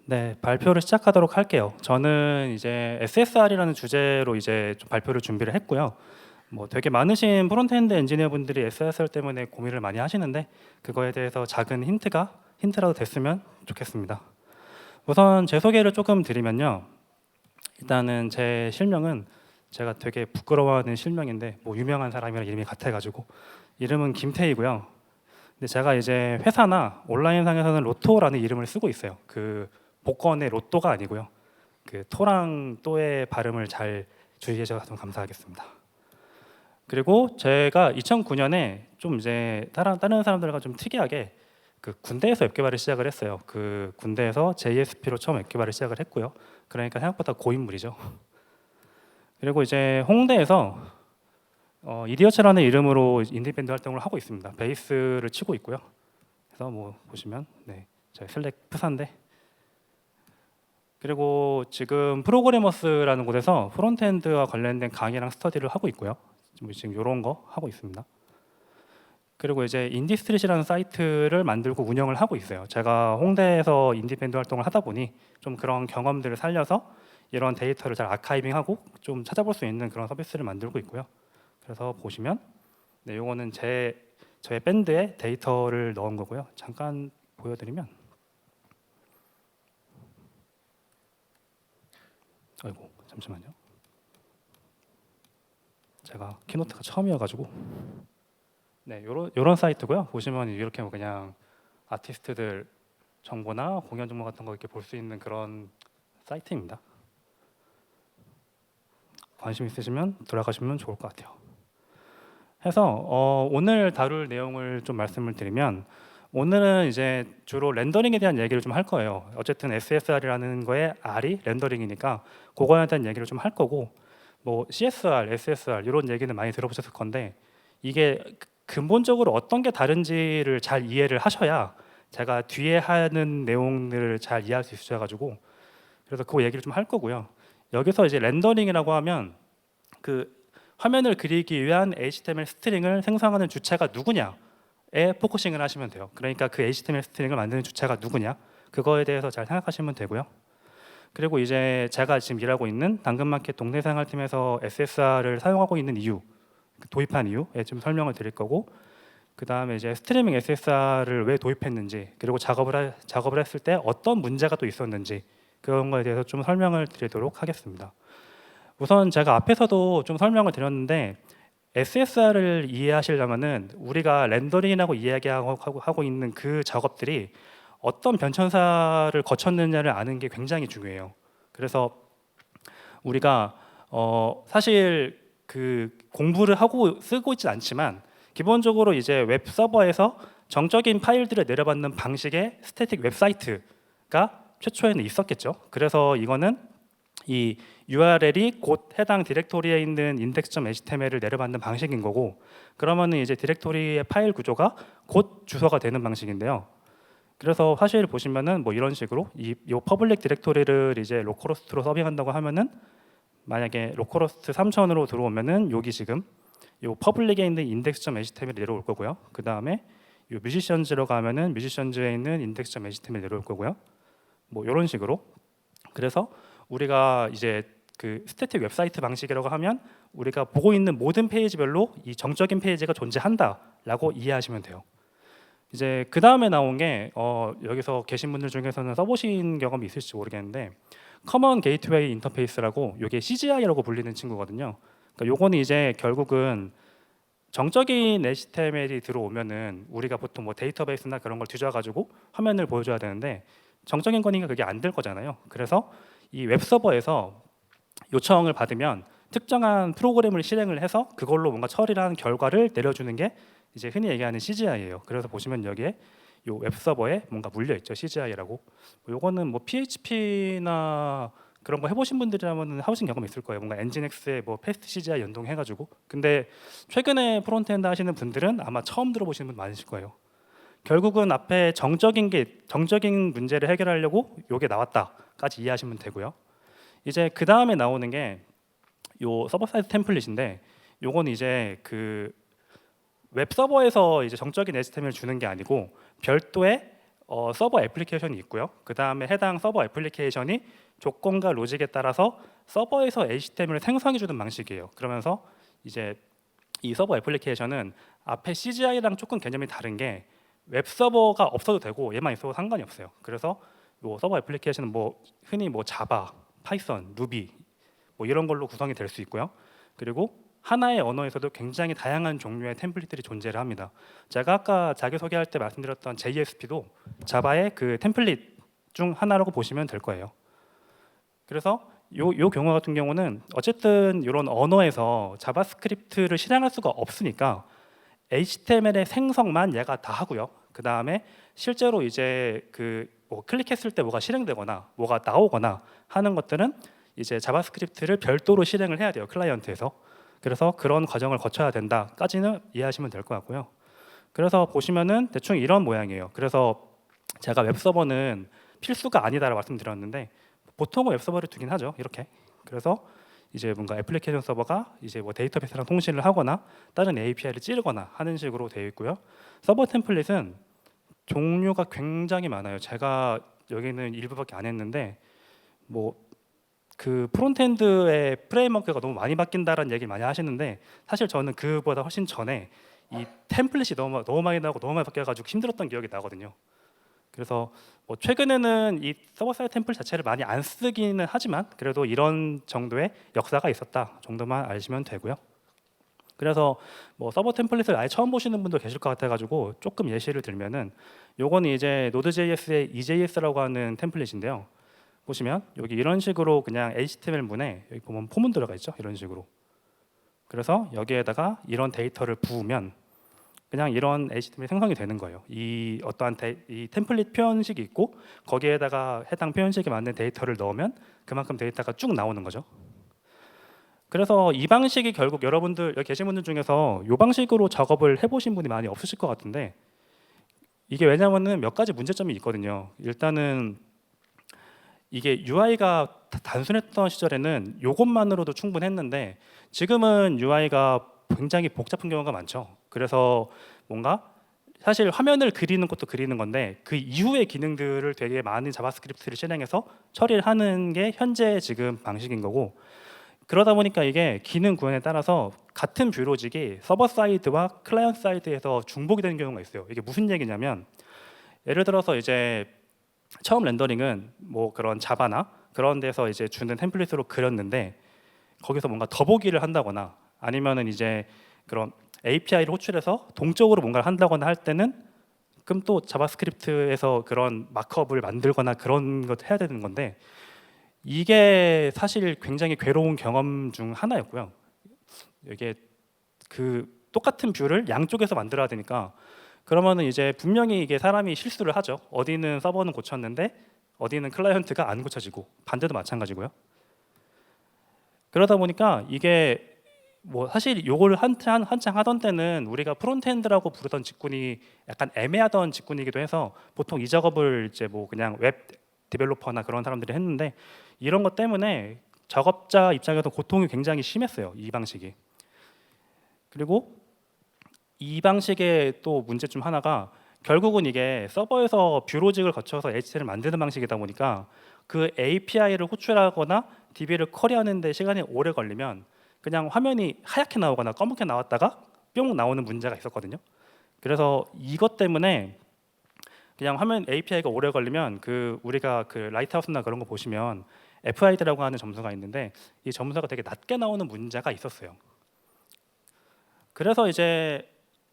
네, 발표를 시작하도록 할게요. 저는 이제 SSR이라는 주제로 이제 좀 발표를 준비를 했고요. 뭐 되게 많으신 프론트엔드 엔지니어 분들이 SSR 때문에 고민을 많이 하시는데 그거에 대해서 작은 힌트라도 됐으면 좋겠습니다. 우선 제 소개를 조금 드리면요. 일단은 제 실명은 제가 되게 부끄러워하는 실명인데 뭐 유명한 사람이랑 이름이 같아가지고 이름은 김태희고요. 근데 제가 이제 회사나 온라인상에서는 로또라는 이름을 쓰고 있어요. 그 복권의 로또가 아니고요. 그 토랑 또의 발음을 잘 주의해 주셔서 감사하겠습니다. 그리고 제가 2009년에 좀 이제 다른 사람들과 좀 특이하게 그 군대에서 웹 개발을 시작을 했어요. 그 군대에서 JSP로 처음 웹 개발을 시작을 했고요. 그러니까 생각보다 고인물이죠. 그리고 이제 홍대에서 이디어츠라는 이름으로 인디밴드 활동을 하고 있습니다. 베이스를 치고 있고요. 그래서 뭐 보시면 네, 저희 슬랙 프사인데 그리고 지금 프로그래머스라는 곳에서 프론트엔드와 관련된 강의랑 스터디를 하고 있고요. 지금 이런 거 하고 있습니다. 그리고 이제 인디스트릿이라는 사이트를 만들고 운영을 하고 있어요. 제가 홍대에서 인디밴드 활동을 하다 보니 좀 그런 경험들을 살려서 이런 데이터를 잘 아카이빙하고 좀 찾아볼 수 있는 그런 서비스를 만들고 있고요. 그래서 보시면 네, 요거는 저의 밴드에 데이터를 넣은 거고요. 잠깐 보여드리면 아이고 잠시만요. 제가 키노트가 처음이어가지고 네, 요런 사이트고요. 보시면 이렇게 뭐 그냥 아티스트들 정보나 공연 정보 같은 거 이렇게 볼 수 있는 그런 사이트입니다. 관심 있으시면 들어가시면 좋을 것 같아요. 해서 오늘 다룰 내용을 좀 말씀을 드리면 오늘은 이제 주로 렌더링에 대한 얘기를 좀 할 거예요. 어쨌든 SSR이라는 거에 R이 렌더링이니까 그거에 대한 얘기를 좀 할 거고 뭐 CSR, SSR 이런 얘기는 많이 들어보셨을 건데 이게 근본적으로 어떤 게 다른지를 잘 이해를 하셔야 제가 뒤에 하는 내용들을 잘 이해할 수 있으셔가지고 그래서 그 얘기를 좀 할 거고요. 여기서 이제 렌더링이라고 하면 그 화면을 그리기 위한 HTML 스트링을 생성하는 주체가 누구냐에 포커싱을 하시면 돼요. 그러니까 그 HTML 스트링을 만드는 주체가 누구냐 그거에 대해서 잘 생각하시면 되고요. 그리고 이제 제가 지금 일하고 있는 당근마켓 동네생활팀에서 SSR을 사용하고 있는 이유, 도입한 이유에 좀 설명을 드릴 거고, 그 다음에 이제 스트리밍 SSR을 왜 도입했는지, 그리고 작업을 했을 때 어떤 문제가 또 있었는지 그런 거에 대해서 좀 설명을 드리도록 하겠습니다. 우선 제가 앞에서도 좀 설명을 드렸는데 SSR을 이해하시려면은 우리가 렌더링이라고 이야기하고 있는 그 작업들이 어떤 변천사를 거쳤느냐를 아는 게 굉장히 중요해요. 그래서 우리가 사실 그 공부를 하고 쓰고 있진 않지만 기본적으로 이제 웹 서버에서 정적인 파일들을 내려받는 방식의 스태틱 웹사이트가 최초에는 있었겠죠. 그래서 이거는 이 URL이 곧 해당 디렉토리에 있는 index.html을 내려받는 방식인 거고 그러면은 이제 디렉토리의 파일 구조가 곧 주소가 되는 방식인데요. 그래서 사실 보시면은 뭐 이런 식으로 이 퍼블릭 디렉토리를 이제 로컬호스트로 서빙한다고 하면은 만약에 로컬호스트 3000으로 들어오면은 여기 지금 요 퍼블릭에 있는 index.html이 내려올 거고요. 그 다음에 요 뮤지션즈로 가면은 뮤지션즈에 있는 index.html이 내려올 거고요. 뭐 이런 식으로 그래서 우리가 이제 그 스태틱 웹사이트 방식이라고 하면 우리가 보고 있는 모든 페이지별로 이 정적인 페이지가 존재한다라고 이해하시면 돼요. 이제 그 다음에 나온 게 여기서 계신 분들 중에서는 써보신 경험이 있을지 모르겠는데 커먼 게이트웨이 인터페이스라고 이게 CGI라고 불리는 친구거든요. 그러니까 요거는 이제 결국은 정적인 HTML이 들어오면은 우리가 보통 뭐 데이터베이스나 그런 걸 뒤져가지고 화면을 보여줘야 되는데 정적인 거니까 그게 안 될 거잖아요. 그래서 이 웹서버에서 요청을 받으면 특정한 프로그램을 실행을 해서 그걸로 뭔가 처리를 한 결과를 내려주는 게 이제 흔히 얘기하는 CGI예요. 그래서 보시면 여기에 요 웹서버에 뭔가 물려 있죠. CGI라고. 요거는 뭐 PHP나 그런 거 해보신 분들이라면 해보신 경험 있을 거예요. 뭔가 엔진엑스에 뭐 패스트 CGI 연동해가지고. 근데 최근에 프론트엔드 하시는 분들은 아마 처음 들어보시는 분 많으실 거예요. 결국은 앞에 정적인 문제를 해결하려고 요게 나왔다까지 이해하시면 되고요. 이제 그 다음에 나오는 게 요 서버 사이드 템플릿인데 요건 이제 그 웹 서버에서 이제 정적인 HTML 주는 게 아니고 별도의 서버 애플리케이션이 있고요. 그 다음에 해당 서버 애플리케이션이 조건과 로직에 따라서 서버에서 HTML을 생성해 주는 방식이에요. 그러면서 이제 이 서버 애플리케이션은 앞에 CGI랑 조금 개념이 다른 게 웹 서버가 없어도 되고 얘만 있어도 상관이 없어요. 그래서 뭐 서버 애플리케이션은 뭐 흔히 뭐 자바, 파이썬, 루비 뭐 이런 걸로 구성이 될 수 있고요. 그리고 하나의 언어에서도 굉장히 다양한 종류의 템플릿들이 존재를 합니다. 제가 아까 자기소개할 때 말씀드렸던 JSP도 자바의 그 템플릿 중 하나라고 보시면 될 거예요. 그래서 요 경우 같은 경우는 어쨌든 이런 언어에서 자바스크립트를 실행할 수가 없으니까 HTML의 생성만 얘가 다 하고요. 그 다음에 실제로 이제 그 뭐 클릭했을 때 뭐가 실행되거나 뭐가 나오거나 하는 것들은 이제 자바스크립트를 별도로 실행을 해야 돼요. 클라이언트에서. 그래서 그런 과정을 거쳐야 된다까지는 이해하시면 될 것 같고요. 그래서 보시면은 대충 이런 모양이에요. 그래서 제가 웹서버는 필수가 아니다라고 말씀드렸는데 보통은 웹서버를 두긴 하죠. 이렇게. 그래서 이제 뭔가 애플리케이션 서버가 이제 뭐 데이터베이스랑 통신을 하거나 다른 API를 찌르거나 하는 식으로 되어 있고요. 서버 템플릿은 종류가 굉장히 많아요. 제가 여기는 일부밖에 안 했는데 뭐 그 프론트엔드의 프레임워크가 너무 많이 바뀐다라는 얘기 많이 하시는데 사실 저는 그보다 훨씬 전에 이 템플릿이 너무 많이 나오고 너무 많이 바뀌어가지고 힘들었던 기억이 나거든요. 그래서 뭐 최근에는 이 서버 사이드 템플릿 자체를 많이 안 쓰기는 하지만 그래도 이런 정도의 역사가 있었다 정도만 아시면 되고요. 그래서 뭐 서버 템플릿을 아예 처음 보시는 분도 계실 것 같아가지고 조금 예시를 들면은 요거는 이제 노드.js의 EJS라고 하는 템플릿인데요. 보시면 여기 이런 식으로 그냥 HTML 문에 여기 보면 포문 들어가 있죠. 이런 식으로. 그래서 여기에다가 이런 데이터를 부으면 그냥 이런 HTML 생성이 되는 거예요. 이 어떠한 이 템플릿 표현식이 있고 거기에다가 해당 표현식에 맞는 데이터를 넣으면 그만큼 데이터가 쭉 나오는 거죠. 그래서 이 방식이 결국 여러분들 여기 계신 분들 중에서 이 방식으로 작업을 해보신 분이 많이 없으실 것 같은데 이게 왜냐하면 몇 가지 문제점이 있거든요. 일단은 이게 UI가 단순했던 시절에는 이것만으로도 충분했는데 지금은 UI가 굉장히 복잡한 경우가 많죠. 그래서 뭔가 사실 화면을 그리는 것도 그리는 건데 그 이후의 기능들을 되게 많은 자바스크립트를 실행해서 처리를 하는 게 현재 지금 방식인 거고 그러다 보니까 이게 기능 구현에 따라서 같은 뷰로직이 서버 사이드와 클라이언트 사이드에서 중복이 되는 경우가 있어요. 이게 무슨 얘기냐면 예를 들어서 이제 처음 렌더링은 뭐 그런 자바나 그런 데서 이제 주는 템플릿으로 그렸는데 거기서 뭔가 더보기를 한다거나 아니면은 이제 그런 API를 호출해서 동적으로 뭔가를 한다거나 할 때는 그럼 또 자바스크립트에서 그런 마크업을 만들거나 그런 것 해야 되는 건데 이게 사실 굉장히 괴로운 경험 중 하나였고요. 이게 그 똑같은 뷰를 양쪽에서 만들어야 되니까 그러면은 이제 분명히 이게 사람이 실수를 하죠. 어디는 서버는 고쳤는데 어디는 클라이언트가 안 고쳐지고 반대도 마찬가지고요. 그러다 보니까 이게 뭐 사실 요걸 한창 하던 때는 우리가 프론트엔드라고 부르던 직군이 약간 애매하던 직군이기도 해서 보통 이 작업을 이제 뭐 그냥 웹 디벨로퍼나 그런 사람들이 했는데 이런 것 때문에 작업자 입장에서 고통이 굉장히 심했어요. 이 방식이. 그리고 이 방식의 또 문제점 하나가 결국은 이게 서버에서 뷰로직을 거쳐서 HTML을 만드는 방식이다 보니까 그 API를 호출하거나 DB를 쿼리하는 데 시간이 오래 걸리면 그냥 화면이 하얗게 나오거나 검게 나왔다가 뿅 나오는 문제가 있었거든요. 그래서 이것 때문에 그냥 화면 API가 오래 걸리면 그 우리가 그 라이트하우스나 그런 거 보시면 FID라고 하는 점수가 있는데 이 점수가 되게 낮게 나오는 문제가 있었어요. 그래서 이제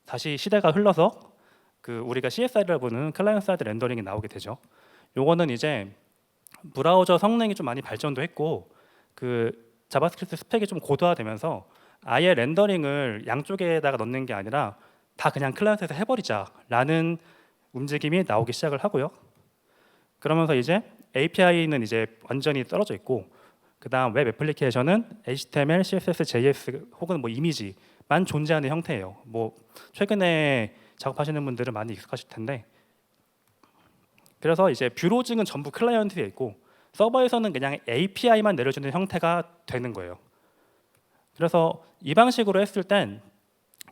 다시 시대가 흘러서 그 우리가 CSI를 보는 클라이언트 사이드 렌더링이 나오게 되죠. 요거는 이제 브라우저 성능이 좀 많이 발전도 했고 그 자바스크립트 스펙이 좀 고도화되면서 아예 렌더링을 양쪽에다가 넣는 게 아니라 다 그냥 클라이언트에서 해버리자라는 움직임이 나오기 시작을 하고요. 그러면서 이제 API는 이제 완전히 떨어져 있고 그다음 웹 애플리케이션은 HTML, CSS, JS 혹은 뭐 이미지만 존재하는 형태예요. 뭐 최근에 작업하시는 분들은 많이 익숙하실 텐데 그래서 이제 뷰로직은 전부 클라이언트에 있고 서버에서는 그냥 API만 내려주는 형태가 되는 거예요. 그래서 이 방식으로 했을 땐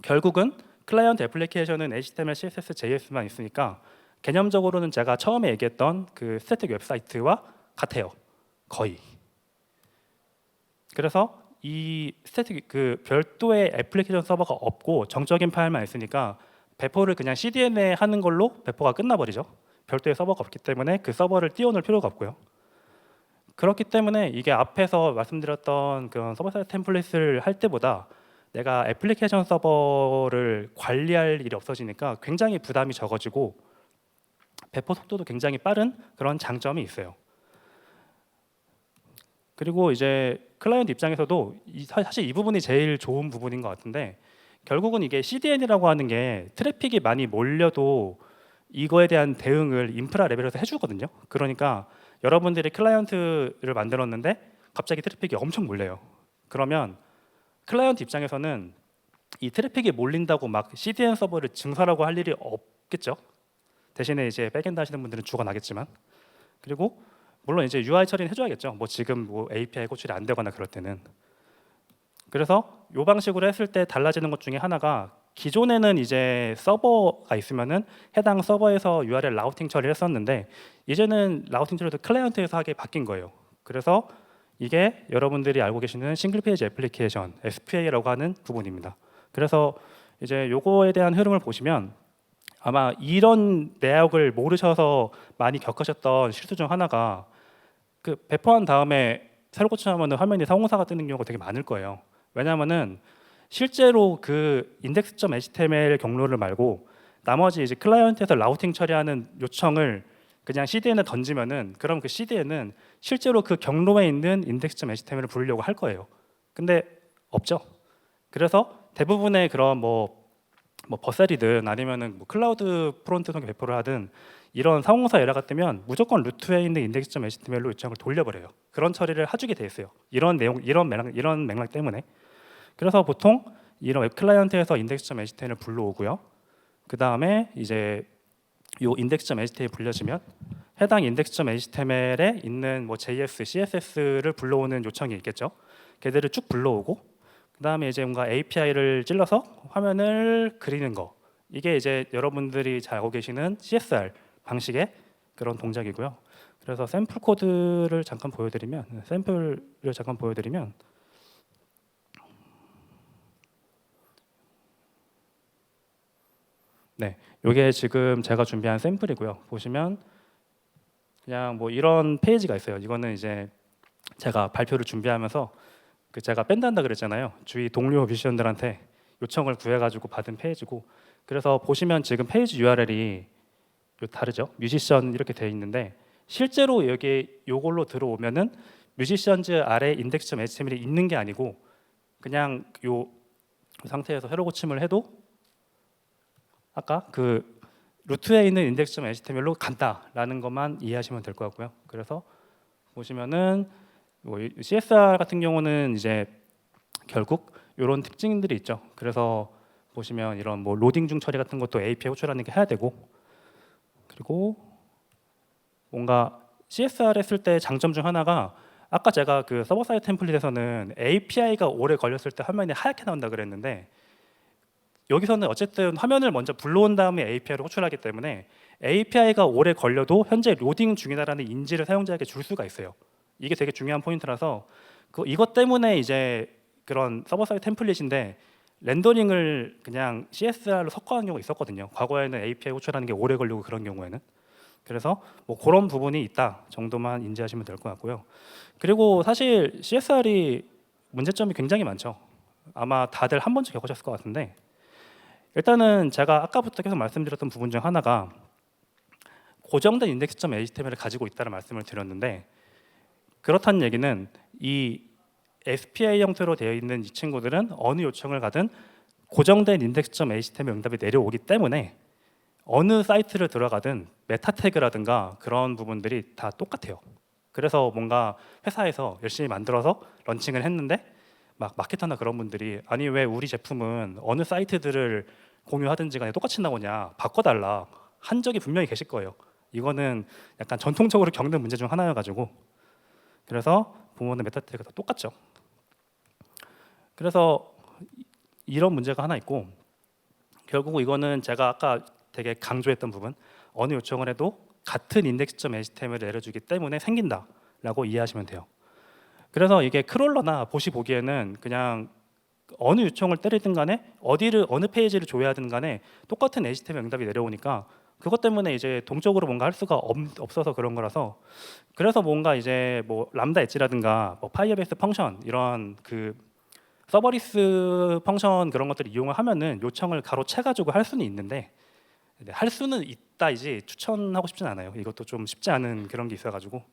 결국은 클라이언트 애플리케이션은 HTML, CSS, JS만 있으니까 개념적으로는 제가 처음에 얘기했던 그 스태틱 웹사이트와 같아요. 거의. 그래서 이 스태틱 그 별도의 애플리케이션 서버가 없고 정적인 파일만 있으니까 배포를 그냥 CDN에 하는 걸로 배포가 끝나버리죠. 별도의 서버가 없기 때문에 그 서버를 띄워놓을 필요가 없고요. 그렇기 때문에 이게 앞에서 말씀드렸던 그런 서버 사이드 템플릿을 할 때보다 내가 애플리케이션 서버를 관리할 일이 없어지니까 굉장히 부담이 적어지고 배포 속도도 굉장히 빠른 그런 장점이 있어요. 그리고 이제 클라이언트 입장에서도 사실 이 부분이 제일 좋은 부분인 것 같은데, 결국은 이게 CDN이라고 하는 게 트래픽이 많이 몰려도 이거에 대한 대응을 인프라 레벨에서 해주거든요. 그러니까 여러분들이 클라이언트를 만들었는데 갑자기 트래픽이 엄청 몰려요. 그러면 클라이언트 입장에서는 이 트래픽이 몰린다고 막 CDN 서버를 증설하고 할 일이 없겠죠. 대신에 이제 백엔드 하시는 분들은 죽어나겠지만, 그리고 물론 이제 UI 처리는 해줘야겠죠. 뭐 지금 뭐 API 호출이 안 되거나 그럴 때는. 그래서 이 방식으로 했을 때 달라지는 것 중에 하나가, 기존에는 이제 서버가 있으면은 해당 서버에서 URL 라우팅 처리를 했었는데 이제는 라우팅 처리도 클라이언트에서 하게 바뀐 거예요. 그래서 이게 여러분들이 알고 계시는 싱글 페이지 애플리케이션 SPA라고 하는 부분입니다. 그래서 이제 요거에 대한 흐름을 보시면 아마 이런 내역을 모르셔서 많이 겪으셨던 실수 중 하나가, 그 배포한 다음에 새로 고침하면 화면이 사공사가 뜨는 경우가 되게 많을 거예요. 왜냐하면은 실제로 그 index.html 경로를 말고 나머지 이제 클라이언트에서 라우팅 처리하는 요청을 그냥 CDN에 던지면은, 그럼 그 CDN은 실제로 그 경로에 있는 index.html을 부르려고 할 거예요. 근데 없죠. 그래서 대부분의 그런 뭐 버셀이든 아니면은 뭐 클라우드 프론트 통해 배포를 하든 이런 상호사 에러가 뜨면 무조건 루트에 있는 index.html로 요청을 돌려버려요. 그런 처리를 해주게 돼 있어요. 이런 내용, 이런 맥락 때문에. 그래서 보통 이런 웹 클라이언트에서 index.html을 불러오고요. 그 다음에 이제 요 index.html 불려지면 해당 index.html에 있는 뭐 JS, CSS를 불러오는 요청이 있겠죠. 걔들을 쭉 불러오고, 그 다음에 이제 뭔가 API를 찔러서 화면을 그리는 거. 이게 이제 여러분들이 잘 알고 계시는 CSR 방식의 그런 동작이고요. 그래서 샘플 코드를 잠깐 보여드리면, 네, 이게 지금 제가 준비한 샘플이고요. 보시면 그냥 뭐 이런 페이지가 있어요. 이거는 이제 제가 발표를 준비하면서 그 제가 밴드 한다 그랬잖아요. 주위 동료 뮤지션들한테 요청을 구해가지고 받은 페이지고, 그래서 보시면 지금 페이지 URL이 다르죠. 뮤지션 이렇게 돼 있는데 실제로 여기 요걸로 들어오면은 뮤지션즈 아래 index.html이 있는 게 아니고 그냥 요 상태에서 새로 고침을 해도 아까 그 루트에 있는 index.html로 간다라는 것만 이해하시면 될 것 같고요. 그래서 보시면은 뭐 CSR 같은 경우는 이제 결국 이런 특징들이 있죠. 그래서 보시면 이런 뭐 로딩 중 처리 같은 것도 API 호출하는 게 해야 되고, 그리고 뭔가 CSR 했을 때 장점 중 하나가, 아까 제가 그 서버 사이드 템플릿에서는 API가 오래 걸렸을 때 화면이 하얗게 나온다 그랬는데, 여기서는 어쨌든 화면을 먼저 불러온 다음에 API를 호출하기 때문에 API가 오래 걸려도 현재 로딩 중이다라는 인지를 사용자에게 줄 수가 있어요. 이게 되게 중요한 포인트라서 이것 때문에 이제 그런 서버 사이드 템플릿인데 렌더링을 그냥 CSR로 섞어하는 경우가 있었거든요. 과거에는 API 호출하는 게 오래 걸리고 그런 경우에는. 그래서 뭐 그런 부분이 있다 정도만 인지하시면 될 것 같고요. 그리고 사실 CSR이 문제점이 굉장히 많죠. 아마 다들 한 번쯤 겪으셨을 것 같은데, 일단은 제가 아까부터 계속 말씀드렸던 부분 중 하나가 고정된 index.html을 가지고 있다는 말씀을 드렸는데, 그렇다는 얘기는 이 SPA 형태로 되어 있는 이 친구들은 어느 요청을 가든 고정된 index.html 응답이 내려오기 때문에 어느 사이트를 들어가든 메타 태그라든가 그런 부분들이 다 똑같아요. 그래서 뭔가 회사에서 열심히 만들어서 런칭을 했는데 막 마케터나 그런 분들이 아니 왜 우리 제품은 어느 사이트들을 공유하든지 간에 똑같이 나오냐, 바꿔달라 한 적이 분명히 계실 거예요. 이거는 약간 전통적으로 겪는 문제 중 하나여가지고, 그래서 보면은 메타 태그가 다 똑같죠. 그래서 이런 문제가 하나 있고, 결국 이거는 제가 아까 되게 강조했던 부분, 어느 요청을 해도 같은 인덱스점 HTML을 내려주기 때문에 생긴다라고 이해하시면 돼요. 그래서 이게 크롤러나 봇이 보기에는 그냥 어느 요청을 때리든 간에 어느 페이지를 조회하든 간에 똑같은 HTML 응답이 내려오니까 그것 때문에 이제 동적으로 뭔가 할 수가 없어서 그런 거라서, 그래서 뭔가 이제 뭐 람다 엣지라든가 뭐 파이어베이스 펑션 이런 그 서버리스 펑션 그런 것들을 이용을 하면은 요청을 가로채 가지고 할 수는 있는데, 할 수는 있다이지 추천하고 싶진 않아요. 이것도 좀 쉽지 않은 그런 게 있어가지고.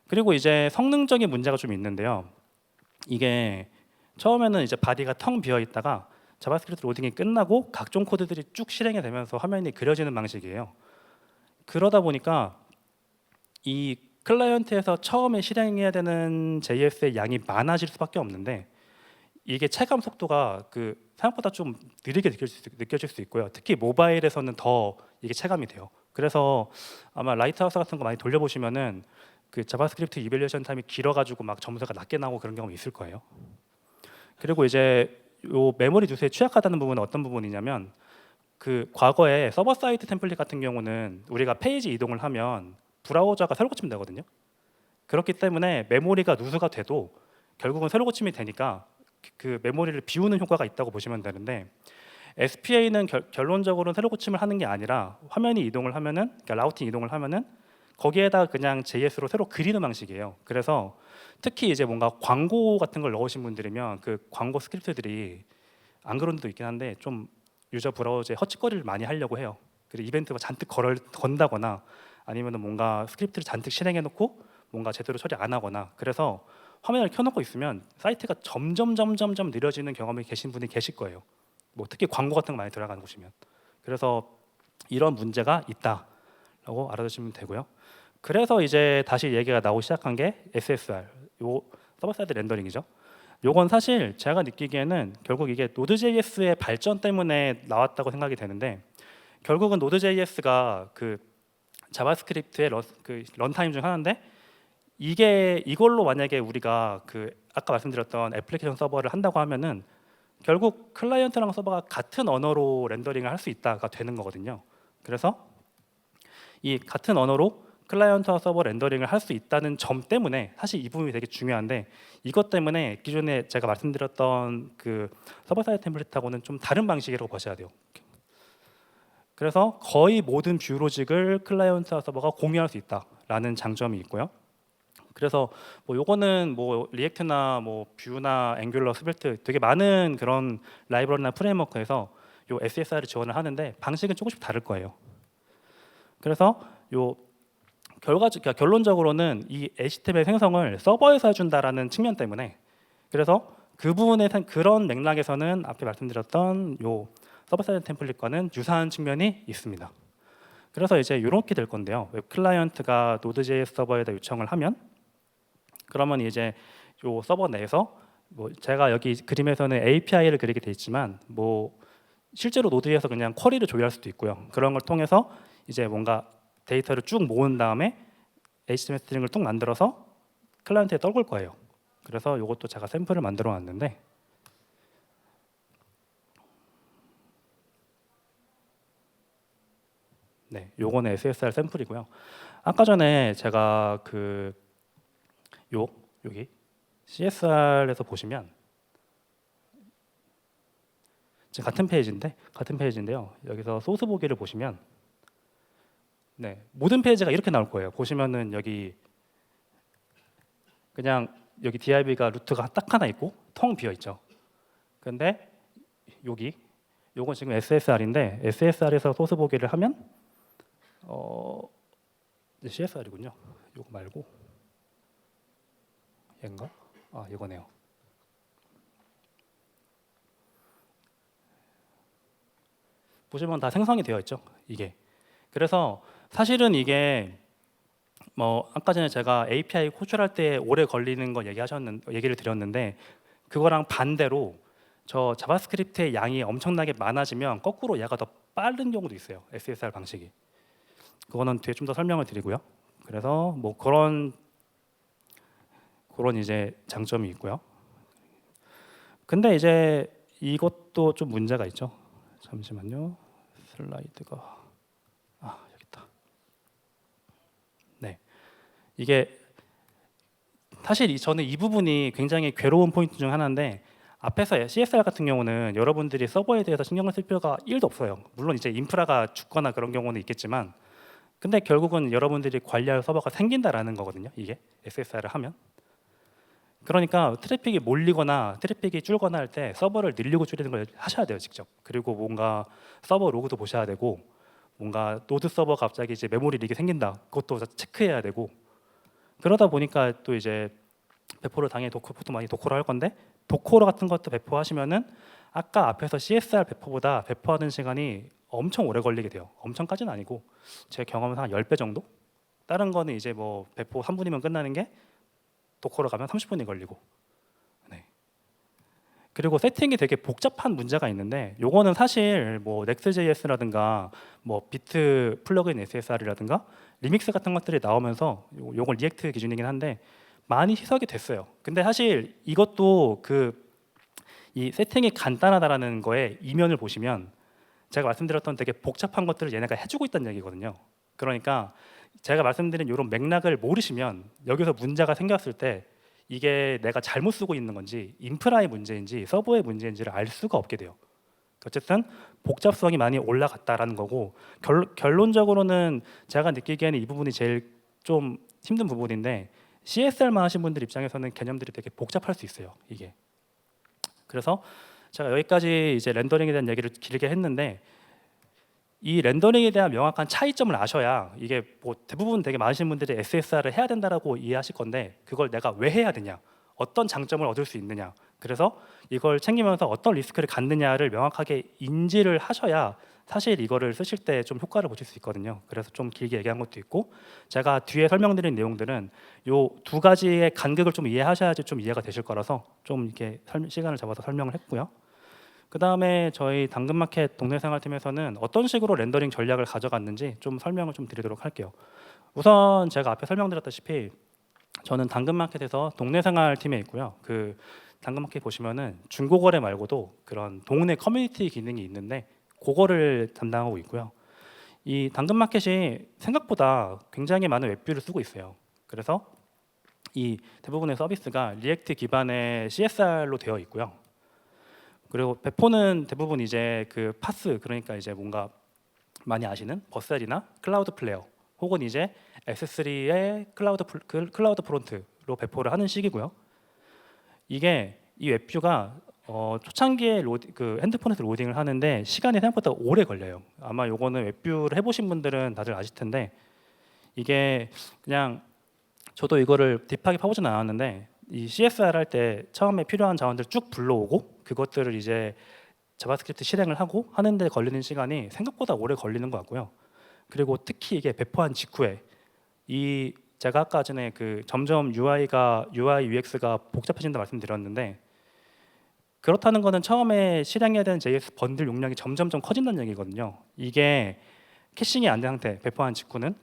그리고 이제 성능적인 문제가 좀 있는데요. 이게 처음에는 이제 바디가 텅 비어 있다가 자바스크립트 로딩이 끝나고 각종 코드들이 쭉 실행이 되면서 화면이 그려지는 방식이에요. 그러다 보니까 이 클라이언트에서 처음에 실행해야 되는 JS의 양이 많아질 수밖에 없는데, 이게 체감 속도가 그 생각보다 좀 느리게 느껴질 수 있고요. 특히 모바일에서는 더 이게 체감이 돼요. 그래서 아마 라이트하우스 같은 거 많이 돌려보시면은 그 자바스크립트 이밸리에이션 타임이 길어가지고 막 점수가 낮게 나오고 그런 경우 있을 거예요. 그리고 이제 요 메모리 누수에 취약하다는 부분은 어떤 부분이냐면, 그 과거에 서버 사이드 템플릿 같은 경우는 우리가 페이지 이동을 하면 브라우저가 새로 고치면 되거든요. 그렇기 때문에 메모리가 누수가 돼도 결국은 새로 고침이 되니까 그 메모리를 비우는 효과가 있다고 보시면 되는데, SPA는 결론적으로 새로 고침을 하는 게 아니라 화면이 이동을 하면은, 그러니까 라우팅 이동을 하면은 거기에다 그냥 JS로 새로 그리는 방식이에요. 그래서 특히 이제 뭔가 광고 같은 걸 넣으신 분들이면 그 광고 스크립트들이 안 그런 데도 있긴 한데 좀 유저 브라우저에 헛짓거리를 많이 하려고 해요. 그리고 이벤트가 잔뜩 건다거나 아니면은 뭔가 스크립트를 잔뜩 실행해 놓고 뭔가 제대로 처리 안 하거나, 그래서 화면을 켜놓고 있으면 사이트가 점점 느려지는 경험이 계신 분이 계실 거예요. 뭐 특히 광고 같은 거 많이 들어가는 곳이면. 그래서 이런 문제가 있다라고 알아두시면 되고요. 그래서 이제 다시 얘기가 나오기 시작한 게 SSR, 요 서버 사이드 렌더링이죠. 요건 사실 제가 느끼기에는 결국 이게 노드.js의 발전 때문에 나왔다고 생각이 되는데, 결국은 노드.js가 그 자바스크립트의 그 런타임 중 하나인데, 이걸로 만약에 우리가 그 아까 말씀드렸던 애플리케이션 서버를 한다고 하면은 결국 클라이언트랑 서버가 같은 언어로 렌더링을 할 수 있다가 되는 거거든요. 그래서 이 같은 언어로 클라이언트와 서버 렌더링을 할 수 있다는 점 때문에 사실 이 부분이 되게 중요한데, 이것 때문에 기존에 제가 말씀드렸던 그 서버 사이드 템플릿하고는 좀 다른 방식이라고 보셔야 돼요. 그래서 거의 모든 뷰 로직을 클라이언트와 서버가 공유할 수 있다라는 장점이 있고요. 그래서 뭐 요거는 뭐 리액트나 뭐 뷰나 앵귤러, 스벨트 되게 많은 그런 라이브러리나 프레임워크에서 요 SSR을 지원을 하는데 방식은 조금씩 다를 거예요. 그래서 요 그러니까 결론적으로는 이 HTML 생성을 서버에서 해준다라는 측면 때문에, 그래서 그 부분에 그런 맥락에서는 앞에 말씀드렸던 요 서버 사이드 템플릿과는 유사한 측면이 있습니다. 그래서 이제 이렇게 될 건데요. 웹 클라이언트가 노드.js 서버에다 요청을 하면, 그러면 이제 요 서버 내에서 뭐 제가 여기 그림에서는 API를 그리게 돼 있지만 뭐 실제로 노드에서 그냥 쿼리를 조회할 수도 있고요. 그런 걸 통해서 이제 뭔가 데이터를 쭉 모은 다음에 HTML 스트링을 뚝 만들어서 클라이언트에 떨굴 거예요. 그래서 이것도 제가 샘플을 만들어 놨는데, 네, 요거는 SSR 샘플이고요. 아까 전에 제가 여기 CSR에서 보시면 지금 같은 페이지인데요. 여기서 소스 보기를 보시면 네, 모든 페이지가 이렇게 나올 거예요. 보시면은 여기 그냥 여기 DIB가 루트가 딱 하나 있고 텅 비어 있죠. 근데 요건 지금 SSR인데 SSR에서 소스 보기를 하면 CSR이군요. 요거 말고 얘인가? 아, 이거네요. 보시면 다 생성이 되어 있죠. 이게. 그래서 사실은 이게 뭐 아까 전에 제가 API 호출할 때 오래 걸리는 거 얘기를 드렸는데, 그거랑 반대로 저 자바스크립트의 양이 엄청나게 많아지면 거꾸로 얘가 더 빠른 경우도 있어요. SSR 방식이. 그거는 뒤에 좀 더 설명을 드리고요. 그래서 뭐 그런 이제 장점이 있고요. 근데 이제 이것도 좀 문제가 있죠. 잠시만요. 슬라이드가 이게 사실 저는 이 부분이 굉장히 괴로운 포인트 중 하나인데 앞에서 CSR 같은 경우는 여러분들이 서버에 대해서 신경을 쓸 필요가 1도 없어요. 물론 이제 인프라가 죽거나 그런 경우는 있겠지만 근데 결국은 여러분들이 관리할 서버가 생긴다라는 거거든요. 이게 SSR을 하면. 그러니까 트래픽이 몰리거나 트래픽이 줄거나 할 때 서버를 늘리고 줄이는 걸 하셔야 돼요, 직접. 그리고 뭔가 서버 로그도 보셔야 되고 뭔가 노드 서버 갑자기 이제 메모리 릭이 생긴다. 그것도 체크해야 되고 그러다 보니까 또 이제 배포를 당연히 보통 많이 도커로 할 건데 도커로 같은 것도 배포하시면은 아까 앞에서 CSR 배포보다 배포하는 시간이 엄청 오래 걸리게 돼요. 엄청까지는 아니고 제 경험은 한 10배 정도? 다른 거는 이제 뭐 배포 3분이면 끝나는 게 도커로 가면 30분이 걸리고. 네. 그리고 세팅이 되게 복잡한 문제가 있는데 요거는 사실 뭐 Next.js라든가 뭐 비트 플러그인 SSR이라든가 리믹스 같은 것들이 나오면서 요건 리액트 기준이긴 한데 많이 희석이 됐어요. 근데 사실 이것도 이 세팅이 간단하다라는 거에 이면을 보시면 제가 말씀드렸던 되게 복잡한 것들을 얘네가 해주고 있다는 얘기거든요. 그러니까 제가 말씀드린 이런 맥락을 모르시면 여기서 문제가 생겼을 때 이게 내가 잘못 쓰고 있는 건지 인프라의 문제인지 서버의 문제인지를 알 수가 없게 돼요. 어쨌든 복잡성이 많이 올라갔다라는 거고 결론적으로는 제가 느끼기에는 이 부분이 제일 좀 힘든 부분인데 CSR만 하신 분들 입장에서는 개념들이 되게 복잡할 수 있어요. 이게. 그래서 제가 여기까지 이제 렌더링에 대한 얘기를 길게 했는데 이 렌더링에 대한 명확한 차이점을 아셔야 이게 뭐 대부분 되게 많으신 분들이 SSR을 해야 된다라고 이해하실 건데 그걸 내가 왜 해야 되냐, 어떤 장점을 얻을 수 있느냐, 그래서 이걸 챙기면서 어떤 리스크를 갖느냐를 명확하게 인지를 하셔야 사실 이거를 쓰실 때 좀 효과를 보실 수 있거든요. 그래서 좀 길게 얘기한 것도 있고 제가 뒤에 설명드린 내용들은 요 두 가지의 간극을 좀 이해하셔야지 좀 이해가 되실 거라서 좀 이렇게 시간을 잡아서 설명을 했고요. 그 다음에 저희 당근마켓 동네생활팀에서는 어떤 식으로 렌더링 전략을 가져갔는지 좀 설명을 좀 드리도록 할게요. 우선 제가 앞에 설명드렸다시피 저는 당근마켓에서 동네생활팀에 있고요. 그 당근마켓 보시면은 중고거래 말고도 그런 동네 커뮤니티 기능이 있는데 그거를 담당하고 있고요. 이 당근마켓이 생각보다 굉장히 많은 웹뷰를 쓰고 있어요. 그래서 이 대부분의 서비스가 리액트 기반의 CSR로 되어 있고요. 그리고 배포는 대부분 이제 그 파스, 그러니까 이제 뭔가 많이 아시는 버셀이나 클라우드 플레어 혹은 이제 S3의 클라우드 프론트로 배포를 하는 식이고요. 이게 이 웹뷰가 초창기에 핸드폰에서 로딩을 하는데 시간이 생각보다 오래 걸려요. 아마 요거는 웹뷰를 해보신 분들은 다들 아실 텐데 이게 그냥 저도 이거를 딥하게 파보진 않았는데 이 CSR 할 때 처음에 필요한 자원들 쭉 불러오고 그것들을 이제 자바스크립트 실행을 하고 하는데 걸리는 시간이 생각보다 오래 걸리는 것 같고요. 그리고 특히 이게 배포한 직후에 이 제가 아까 전에 그 점점 UI UX가 복잡해진다 말씀드렸는데 그렇다는 거는 처음에 실행해야 되는 JS 번들 용량이 점점점 커진다는 얘기거든요. 이게 캐싱이 안 된 상태 배포한 직후는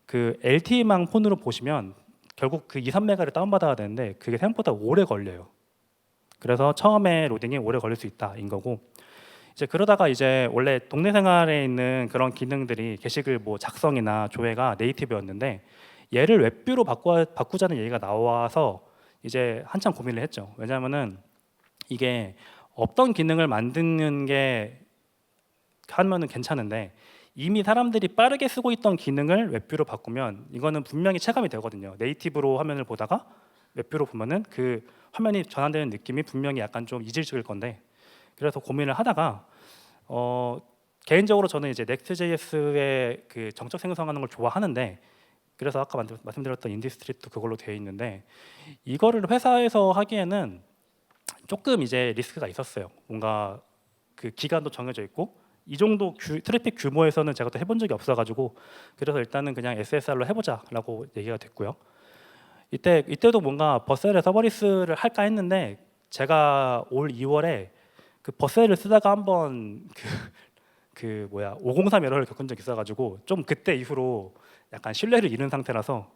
그 LTE망 폰으로 보시면 결국 그 2, 3메가를 다운받아야 되는데 그게 생각보다 오래 걸려요. 그래서 처음에 로딩이 오래 걸릴 수 있다인 거고 이제 그러다가 이제 원래 동네 생활에 있는 그런 기능들이 게시글 뭐 작성이나 조회가 네이티브였는데 얘를 웹뷰로 바꾸자는 얘기가 나와서 이제 한참 고민을 했죠. 왜냐하면은 이게 없던 기능을 만드는 게 하면은 괜찮은데 이미 사람들이 빠르게 쓰고 있던 기능을 웹뷰로 바꾸면 이거는 분명히 체감이 되거든요. 네이티브로 화면을 보다가 웹뷰로 보면은 그 화면이 전환되는 느낌이 분명히 약간 좀 이질적일 건데 그래서 고민을 하다가 개인적으로 저는 이제 Next.js의 그 정적 생성하는 걸 좋아하는데 그래서 아까 말씀드렸던 인디스트립도 그걸로 되어 있는데 이거를 회사에서 하기에는 조금 이제 리스크가 있었어요. 뭔가 그 기간도 정해져 있고 이 정도 트래픽 규모에서는 제가 또 해본 적이 없어가지고 그래서 일단은 그냥 SSR로 해보자라고 얘기가 됐고요. 이때도 뭔가 버셀의 서버리스를 할까 했는데 제가 올 2월에 그 버셀을 쓰다가 한번 그 503 에러를 겪은 적이 있어가지고 좀 그때 이후로 약간 신뢰를 잃은 상태라서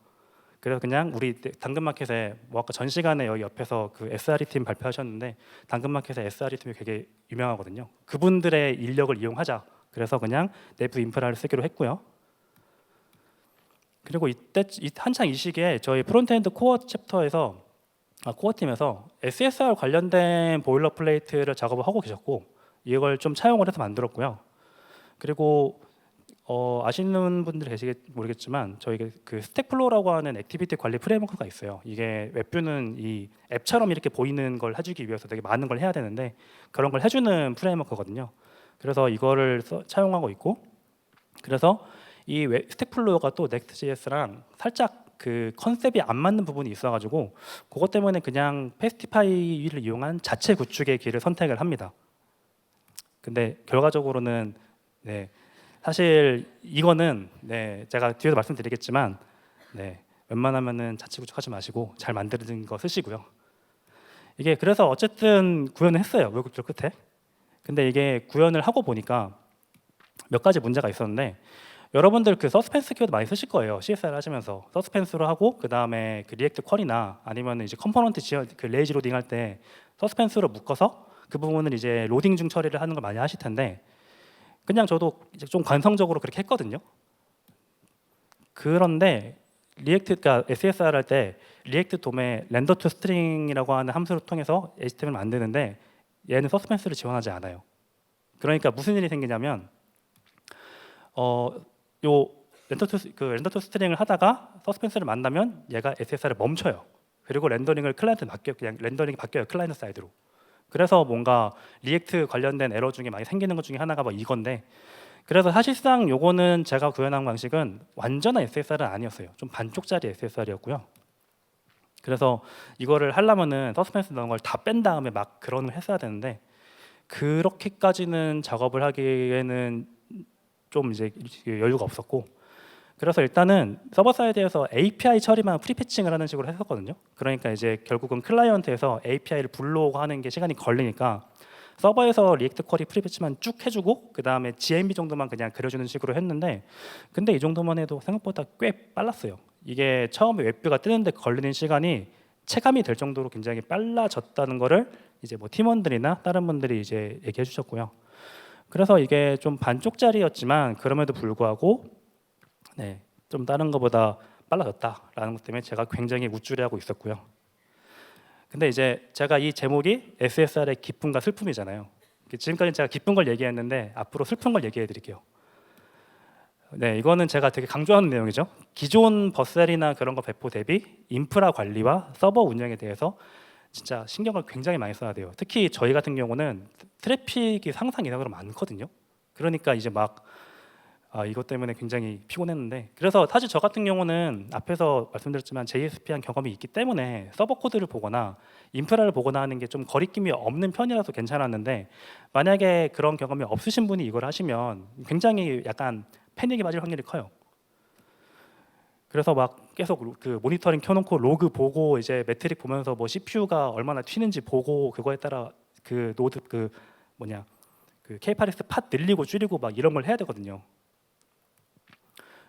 그래서 그냥 우리 당근마켓에 뭐 아까 전 시간에 여기 옆에서 그 SRE 팀 발표하셨는데 당근마켓의 SRE 팀이 되게 유명하거든요. 그분들의 인력을 이용하자. 그래서 그냥 내부 인프라를 쓰기로 했고요. 그리고 이때 한창 이 시기에 저희 프론트엔드 코어 챕터에서 코어 팀에서 SSR 관련된 보일러 플레이트를 작업을 하고 계셨고 이걸 좀 차용을 해서 만들었고요. 그리고 아시는 분들이 계시겠 모르겠지만 저희 그 스택플로우라고 하는 액티비티 관리 프레임워크가 있어요. 이게 웹뷰는 이 앱처럼 이렇게 보이는 걸 해주기 위해서 되게 많은 걸 해야 되는데 그런 걸 해주는 프레임워크거든요. 그래서 이거를 차용하고 있고, 그래서 이 스택플로우가 또 Next.js랑 살짝 그 컨셉이 안 맞는 부분이 있어가지고 그것 때문에 그냥 패스티파이를 이용한 자체 구축의 길을 선택을 합니다. 근데 결과적으로는 네, 사실 이거는 제가 뒤에서 말씀드리겠지만 웬만하면은 자체 구축하지 마시고 잘 만드는 거 쓰시고요. 이게 그래서 어쨌든 구현을 했어요, 외국들 끝에. 근데 이게 구현을 하고 보니까 몇 가지 문제가 있었는데, 여러분들 그 서스펜스 키워드 많이 쓰실 거예요. CSR 하시면서 서스펜스로 하고 그 다음에 그 리액트 쿼리나 아니면 이제 컴포넌트 그 레이지 로딩 할 때 서스펜스로 묶어서 그 부분을 이제 로딩 중 처리를 하는 걸 많이 하실 텐데, 그냥 저도 이제 좀 관성적으로 그렇게 했거든요. 그런데 리액트가 SSR 할 때 리액트 돔에 렌더 투 스트링이라고 하는 함수를 통해서 HTML을 만드는데 얘는 서스펜스를 지원하지 않아요. 그러니까 무슨 일이 생기냐면 요 렌더 투 스트링을 하다가 서스펜스를 만나면 얘가 SSR을 멈춰요. 그리고 렌더링을 클라이언트 맡겨 그냥 렌더링이 바뀌어요, 클라이언트 사이드로. 그래서 뭔가 리액트 관련된 에러 중에 많이 생기는 것 중에 하나가 뭐 이건데, 그래서 사실상 요거는 제가 구현한 방식은 완전한 SSR은 아니었어요. 좀 반쪽짜리 SSR이었고요. 그래서 이거를 하려면은 서스펜스 넣은 걸 다 뺀 다음에 막 그런 걸 했어야 되는데 그렇게까지는 작업을 하기에는 좀 이제 여유가 없었고, 그래서 일단은 서버 사이드에서 API 처리만 프리패칭을 하는 식으로 했었거든요. 그러니까 이제 결국은 클라이언트에서 API를 불러오고 하는 게 시간이 걸리니까 서버에서 리액트 쿼리 프리패치만 쭉 해주고 그 다음에 GMB 정도만 그냥 그려주는 식으로 했는데, 근데 이 정도만 해도 생각보다 꽤 빨랐어요. 이게 처음에 웹뷰가 뜨는데 걸리는 시간이 체감이 될 정도로 굉장히 빨라졌다는 거를 이제 뭐 팀원들이나 다른 분들이 이제 얘기해 주셨고요. 그래서 이게 좀 반쪽짜리였지만 그럼에도 불구하고 좀 다른 것보다 빨라졌다라는 것 때문에 제가 굉장히 우쭐해하고 있었고요. 근데 이제 제가 이 제목이 SSR의 기쁨과 슬픔이잖아요. 지금까지 제가 기쁜 걸 얘기했는데 앞으로 슬픈 걸 얘기해 드릴게요. 이거는 제가 되게 강조하는 내용이죠. 기존 버셀이나 그런 거 배포 대비 인프라 관리와 서버 운영에 대해서 진짜 신경을 굉장히 많이 써야 돼요. 특히 저희 같은 경우는 트래픽이 상상 이상으로 많거든요. 그러니까 이제 막 이것 때문에 굉장히 피곤했는데, 그래서 사실 저 같은 경우는 앞에서 말씀드렸지만 JSP한 경험이 있기 때문에 서버 코드를 보거나 인프라를 보거나 하는 게 좀 거리낌이 없는 편이라서 괜찮았는데, 만약에 그런 경험이 없으신 분이 이걸 하시면 굉장히 약간 패닉이 맞을 확률이 커요. 그래서 막 계속 그 모니터링 켜놓고 로그 보고 이제 매트릭 보면서 뭐 CPU가 얼마나 튀는지 보고 그거에 따라 그 노드 그 K8S 팟 늘리고 줄이고 막 이런 걸 해야 되거든요.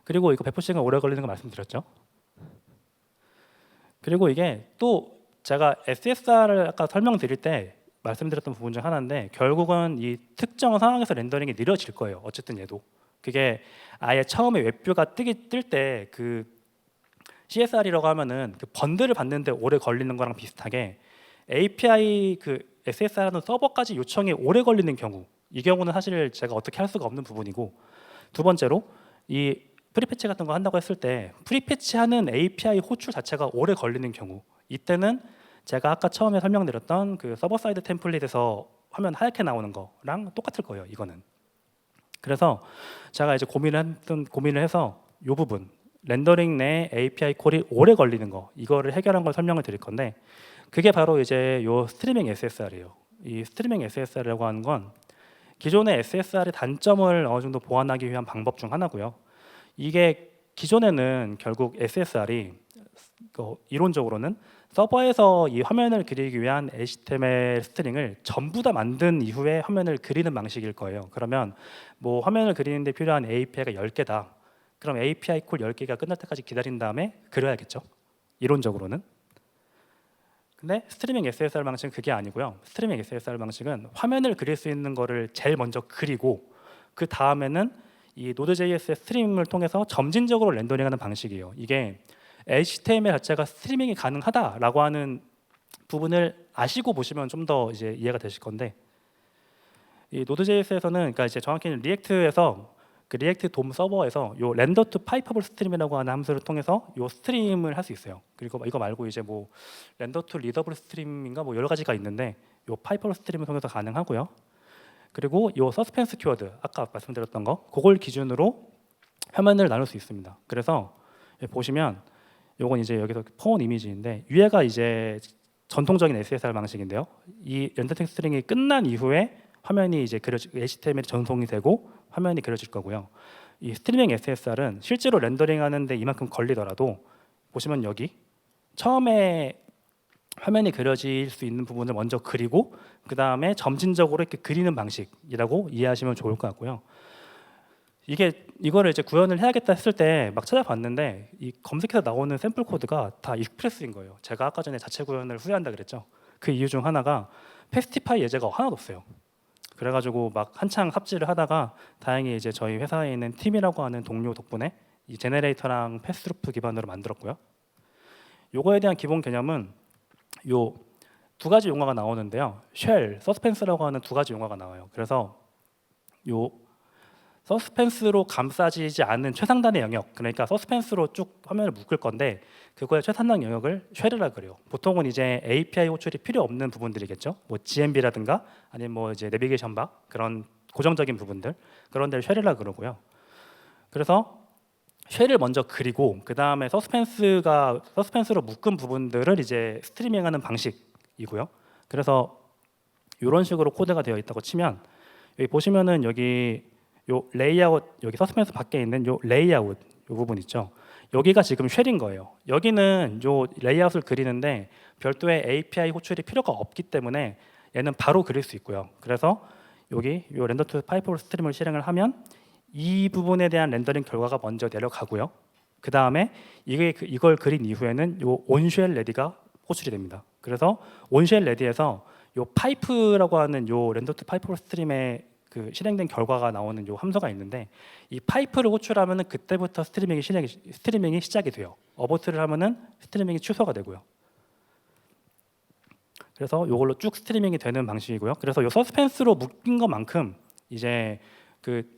그리고 이거 배포 시간 오래 걸리는 거 말씀드렸죠. 그리고 이게 또 제가 SSR을 아까 설명드릴 때 말씀드렸던 부분 중 하나인데, 결국은 이 특정 상황에서 렌더링이 느려질 거예요. 어쨌든 얘도 그게 아예 처음에 웹뷰가 뜰 때 그 CSR이라고 하면은 그 번들을 받는데 오래 걸리는 거랑 비슷하게 API 그 SSR하는 서버까지 요청이 오래 걸리는 경우, 이 경우는 사실 제가 어떻게 할 수가 없는 부분이고, 두 번째로 이 프리패치 같은 거 한다고 했을 때 프리패치하는 API 호출 자체가 오래 걸리는 경우, 이때는 제가 아까 처음에 설명드렸던 그 서버 사이드 템플릿에서 화면 하얗게 나오는 거랑 똑같을 거예요, 이거는. 그래서 제가 이제 고민을 해서 이 부분 렌더링 내 API 콜이 오래 걸리는 거, 이거를 해결한 걸 설명을 드릴 건데, 그게 바로 이제 요 스트리밍 SSR이에요. 이 스트리밍 SSR이라고 하는 건 기존의 SSR의 단점을 어느 정도 보완하기 위한 방법 중 하나고요. 이게 기존에는 결국 SSR이 이론적으로는 서버에서 이 화면을 그리기 위한 HTML 스트링을 전부 다 만든 이후에 화면을 그리는 방식일 거예요. 그러면 뭐 화면을 그리는데 필요한 API가 10개다. 그럼 API 콜 10개가 끝날 때까지 기다린 다음에 그려야겠죠, 이론적으로는. 근데 스트리밍 SSR 방식은 그게 아니고요. 스트리밍 SSR 방식은 화면을 그릴 수 있는 거를 제일 먼저 그리고 그 다음에는 이 Node.js의 스트림을 통해서 점진적으로 렌더링하는 방식이에요. 이게 HTML 자체가 스트리밍이 가능하다라고 하는 부분을 아시고 보시면 좀 더 이제 이해가 되실 건데, 이 Node.js에서는 그러니까 이제 정확히는 리액트에서 그 리액트 돔 서버에서 요 렌더 투 파이퍼블 스트림이라고 하는 함수를 통해서 요 스트림을 할 수 있어요. 그리고 이거 말고 이제 뭐 렌더 투 리더블 스트림인가 뭐 여러 가지가 있는데 요 파이퍼블 스트림을 통해서 가능하고요. 그리고 요 서스펜스 키워드 아까 말씀드렸던 거 그걸 기준으로 화면을 나눌 수 있습니다. 그래서 보시면 요건 이제 여기서 폰 이미지인데 위에가 이제 전통적인 SSR 방식인데요. 이 렌더 텍스트 스트링이 끝난 이후에 화면이 이제 HTML이 전송이 되고 화면이 그려질 거고요. 이 스트리밍 SSR은 실제로 렌더링 하는데 이만큼 걸리더라도 보시면 여기 처음에 화면이 그려질 수 있는 부분을 먼저 그리고 그 다음에 점진적으로 이렇게 그리는 방식이라고 이해하시면 좋을 것 같고요. 이거를 이제 구현을 해야겠다 했을 때 막 찾아봤는데 이 검색해서 나오는 샘플 코드가 다 익스프레스인 거예요. 제가 아까 전에 자체 구현을 후회한다 그랬죠. 그 이유 중 하나가 패스티파이 예제가 하나도 없어요. 그래가지고 막 한창 삽질을 하다가 다행히 이제 저희 회사에 있는 팀이라고 하는 동료 덕분에 이 제네레이터랑 패스루프 기반으로 만들었고요. 요거에 대한 기본 개념은 요 두 가지 용어가 나오는데요. 쉘, 서스펜스라고 하는 두 가지 용어가 나와요. 그래서 요 서스펜스로 감싸지지 않은 최상단의 영역, 그러니까 서스펜스로 쭉 화면을 묶을 건데 그거의 최상단 영역을 쉘이라 그래요. 보통은 이제 API 호출이 필요 없는 부분들이겠죠. 뭐 GMB라든가 아니면 뭐 이제 내비게이션 바 그런 고정적인 부분들 그런 데를 쉘이라 그러고요. 그래서 쉘을 먼저 그리고 그 다음에 서스펜스로 묶은 부분들을 이제 스트리밍하는 방식이고요. 그래서 이런 식으로 코드가 되어 있다고 치면 여기 보시면은 여기 요 레이아웃 여기 서스펜스 밖에 있는 요 레이아웃 요 부분 있죠. 여기가 지금 쉘인 거예요. 여기는 요 레이아웃을 그리는데 별도의 API 호출이 필요가 없기 때문에 얘는 바로 그릴 수 있고요. 그래서 여기 요 렌더 투 파이프 스트림을 실행을 하면 이 부분에 대한 렌더링 결과가 먼저 내려가고요. 그 다음에 이걸 그린 이후에는 요 온쉘 레디가 호출이 됩니다. 그래서 온쉘 레디에서 요 파이프라고 하는 요 렌더 투 파이프 스트림의 그 실행된 결과가 나오는 요 함수가 있는데 이 파이프를 호출하면은 그때부터 스트리밍이 시작이 돼요. 어보트를 하면은 스트리밍이 취소가 되고요. 그래서 이걸로 쭉 스트리밍이 되는 방식이고요. 그래서 요 서스펜스로 묶인 것만큼 이제 그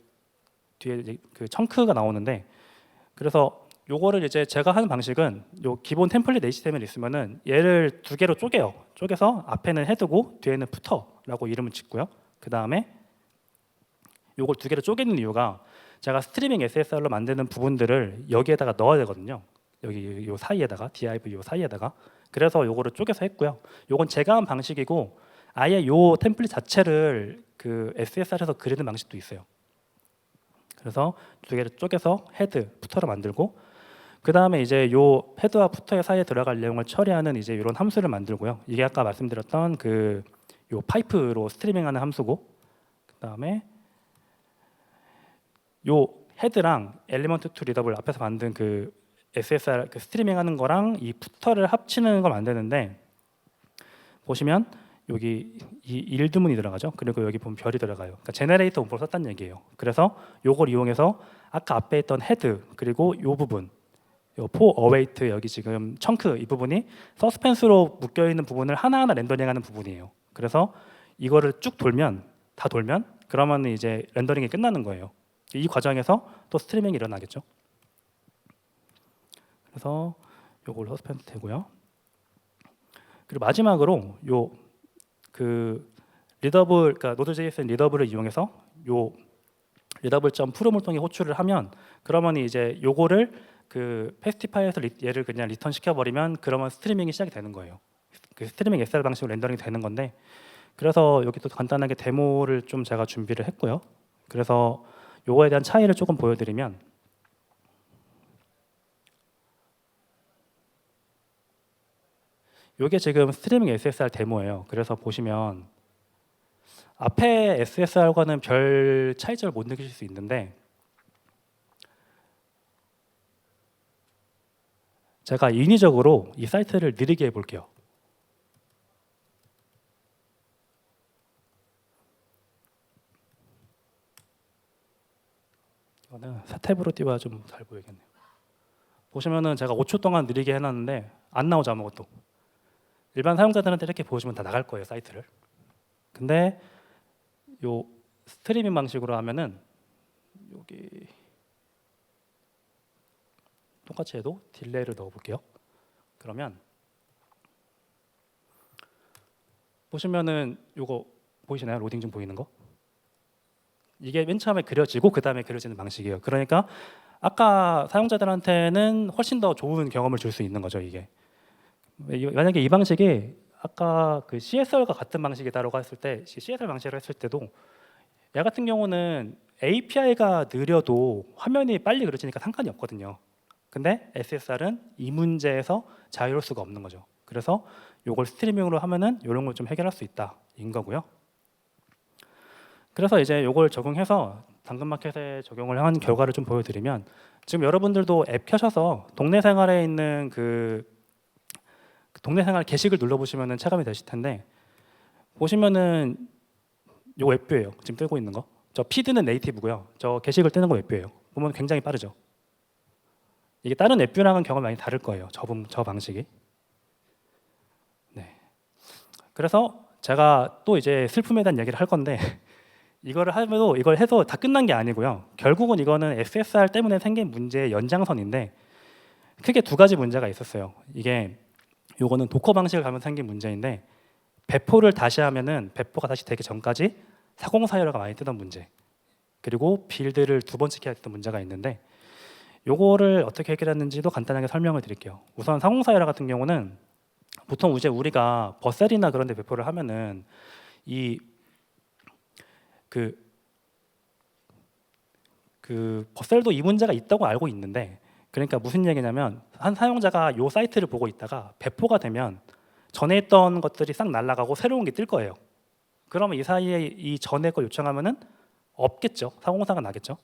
뒤에 이제 그 청크가 나오는데 그래서 요거를 이제 제가 하는 방식은 요 기본 템플릿 HTML 있으면은 얘를 두 개로 쪼개요. 쪼개서 앞에는 헤드고 뒤에는 푸터라고 이름을 짓고요. 그 다음에 요걸 두 개로 쪼개는 이유가 제가 스트리밍 SSR로 만드는 부분들을 여기에다가 넣어야 되거든요. 여기 요 사이에다가 div 요 사이에다가 그래서 요거를 쪼개서 했고요. 요건 제가 한 방식이고 아예 요 템플릿 자체를 그 SSR에서 그리는 방식도 있어요. 그래서 두 개를 쪼개서 헤드, 푸터를 만들고 그 다음에 이제 요 헤드와 푸터의 사이에 들어갈 내용을 처리하는 이제 이런 함수를 만들고요. 이게 아까 말씀드렸던 그 요 파이프로 스트리밍하는 함수고 그 다음에 요 헤드랑 엘리먼트 투 리더블 앞에서 만든 그 SSR 그 스트리밍하는 거랑 이 푸터를 합치는 걸 만드는데 보시면 여기 이 일두문이 들어가죠. 그리고 여기 보면 별이 들어가요. 그러니까 제너레이터 문법을 썼다는 얘기예요. 그래서 요걸 이용해서 아까 앞에 있던 헤드 그리고 요 부분 요 포 어웨이트 여기 지금 청크 이 부분이 서스펜스로 묶여 있는 부분을 하나하나 렌더링하는 부분이에요. 그래서 이거를 쭉 다 돌면 그러면 이제 렌더링이 끝나는 거예요. 이 과정에서 또 스트리밍이 일어나겠죠. 그래서 요걸 서스펜스 되고요. 그리고 마지막으로 요 그 리더블 그러니까 Node.js의 리더블을 이용해서 요 리더블.프롬을 통해 호출을 하면 그러면 이제 요거를 그 패스티파이에서 얘를 그냥 리턴 시켜버리면 그러면 스트리밍이 시작이 되는 거예요. 그 스트리밍 SR 방식으로 렌더링이 되는 건데 그래서 여기 또 간단하게 데모를 좀 제가 준비를 했고요. 그래서 요거에 대한 차이를 조금 보여드리면 요게 지금 스트리밍 SSR 데모예요. 그래서 보시면 앞에 SSR과는 별 차이점을 못 느끼실 수 있는데 제가 인위적으로 이 사이트를 느리게 해볼게요. 이거는 새 탭으로 띄워야 좀 잘 보이겠네요. 보시면은 제가 5초 동안 느리게 해놨는데 안 나오죠 아무것도. 일반 사용자들한테 이렇게 보시면 다 나갈 거예요 사이트를. 근데 요 스트리밍 방식으로 하면은 여기 똑같이 해도 딜레이를 넣어볼게요. 그러면 보시면은 요거 보이시나요? 로딩 좀 보이는 거? 이게 맨 처음에 그려지고 그 다음에 그려지는 방식이에요. 그러니까 아까 사용자들한테는 훨씬 더 좋은 경험을 줄 수 있는 거죠 이게. 만약에 이 방식이 아까 그 CSR과 같은 방식이다라고 했을 때 CSR 방식으로 했을 때도 얘 같은 경우는 API가 느려도 화면이 빨리 그려지니까 상관이 없거든요. 근데 SSR은 이 문제에서 자유로울 수가 없는 거죠. 그래서 이걸 스트리밍으로 하면은 이런 걸 좀 해결할 수 있다인 거고요. 그래서 이제 이걸 적용해서 당근마켓에 적용을 한 결과를 좀 보여드리면 지금 여러분들도 앱 켜셔서 동네 생활에 있는 그 동네 생활 게시글 눌러보시면은 체감이 되실 텐데 보시면은 요 웹뷰예요. 지금 뜨고 있는 거. 저 피드는 네이티브고요. 저 게시글 뜨는 거 웹뷰예요. 보면 굉장히 빠르죠. 이게 다른 웹뷰랑은 경험이 많이 다를 거예요. 저 방식이. 네. 그래서 제가 또 이제 슬픔에 대한 얘기를 할 건데 이거를 하면도 이걸 해서 다 끝난 게 아니고요. 결국은 이거는 SSR 때문에 생긴 문제의 연장선인데 크게 두 가지 문제가 있었어요. 이게 요거는 도커 방식을 가면 생긴 문제인데 배포를 다시 하면은 배포가 다시 되기 전까지 사공사 에러가 많이 뜨던 문제. 그리고 빌드를 두 번씩 해야 했던 문제가 있는데 요거를 어떻게 해결했는지도 간단하게 설명을 드릴게요. 우선 사공사 에러 같은 경우는 보통 이제 우리가 버셀이나 그런 데 배포를 하면은 그 버셀도 이 문제가 있다고 알고 있는데 그러니까 무슨 얘기냐면 한 사용자가 요 사이트를 보고 있다가 배포가 되면 전에 있던 것들이 싹 날아가고 새로운 게 뜰 거예요. 그러면 이 사이에 이 전에 걸 요청하면은 없겠죠. 사공사가 나겠죠.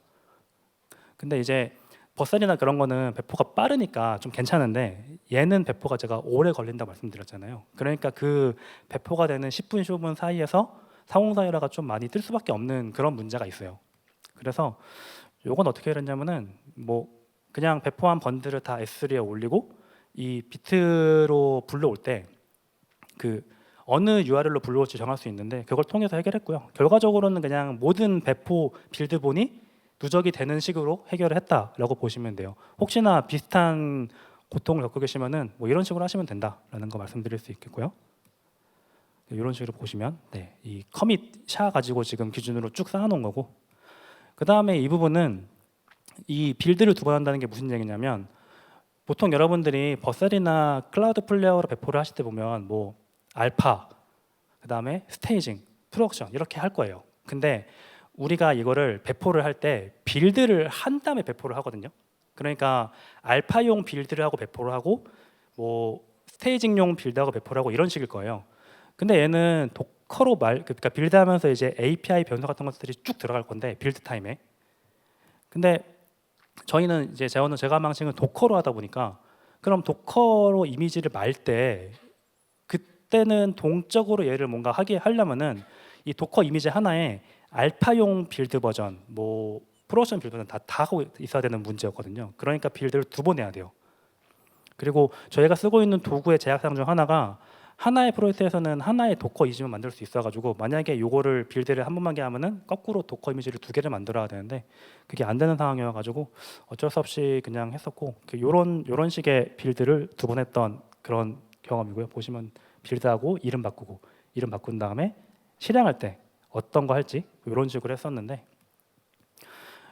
근데 이제 버셀이나 그런 거는 배포가 빠르니까 좀 괜찮은데 얘는 배포가 제가 오래 걸린다고 말씀드렸잖아요. 그러니까 그 배포가 되는 10분, 15분 사이에서 사공사 에러가 좀 많이 뜰 수밖에 없는 그런 문제가 있어요. 그래서 요건 어떻게 했냐면은 뭐 그냥 배포한 번들을 다 S3에 올리고 이 비트로 불러올 때 그 어느 URL로 불러올지 정할 수 있는데 그걸 통해서 해결했고요. 결과적으로는 그냥 모든 배포 빌드본이 누적이 되는 식으로 해결을 했다라고 보시면 돼요. 혹시나 비슷한 고통을 겪고 계시면은 뭐 이런 식으로 하시면 된다라는 거 말씀드릴 수 있겠고요. 이런 식으로 보시면 이 커밋 샤 가지고 지금 기준으로 쭉 쌓아놓은 거고 그 다음에 이 부분은 이 빌드를 두 번 한다는 게 무슨 얘기냐면 보통 여러분들이 버셀이나 클라우드 플레이어로 배포를 하실 때 보면 뭐 알파, 그 다음에 스테이징, 프로덕션 이렇게 할 거예요. 근데 우리가 이거를 배포를 할 때 빌드를 한 다음에 배포를 하거든요. 그러니까 알파용 빌드를 하고 배포를 하고 뭐 스테이징용 빌드하고 배포를 하고 이런 식일 거예요. 근데 얘는 도커로 그러니까 빌드하면서 이제 API 변수 같은 것들이 쭉 들어갈 건데 빌드 타임에. 근데 저희는 이제 제가 방식은 도커로 하다 보니까 그럼 도커로 이미지를 말 때 그때는 동적으로 얘를 뭔가 하려면은 이 도커 이미지 하나에 알파용 빌드 버전, 뭐 프로덕션 빌드 버전 다 하고 있어야 되는 문제였거든요. 그러니까 빌드를 두 번 해야 돼요. 그리고 저희가 쓰고 있는 도구의 제약사항 중 하나가 하나의 프로젝트에서는 하나의 도커 이미지만 만들 수 있어가지고 만약에 요거를 빌드를 한 번만 하면은 거꾸로 도커 이미지를 두 개를 만들어야 되는데 그게 안 되는 상황이어가지고 어쩔 수 없이 그냥 했었고 요런 식의 빌드를 두 번 했던 그런 경험이고요. 보시면 빌드하고 이름 바꾼 다음에 실행할 때 어떤 거 할지 이런 식으로 했었는데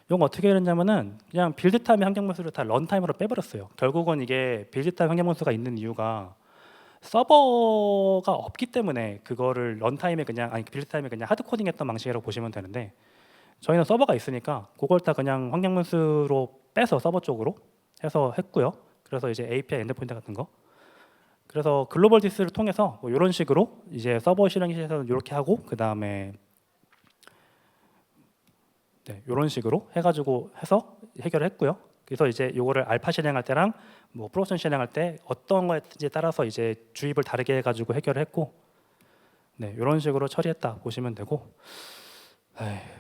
이건 어떻게 했냐면은 그냥 빌드 타임의 환경 변수를 다 런타임으로 빼버렸어요. 결국은 이게 빌드 타임 환경 변수가 있는 이유가 서버가 없기 때문에 그거를 런타임에 그냥 빌드 타임에 그냥 하드 코딩했던 방식이라고 보시면 되는데 저희는 서버가 있으니까 그걸 다 그냥 환경 변수로 빼서 서버 쪽으로 해서 했고요. 그래서 이제 API 엔드포인트 같은 거 그래서 글로벌 디스를 통해서 뭐 이런 식으로 이제 서버 실행시에서 이렇게 하고 그 다음에 이런 식으로 해가지고 해서 해결했고요. 그래서 이제 요거를 알파 실행할 때랑 뭐 프로덕션 실행할 때 어떤 거인지 따라서 이제 주입을 다르게 해가지고 해결했고, 이런 식으로 처리했다 보시면 되고.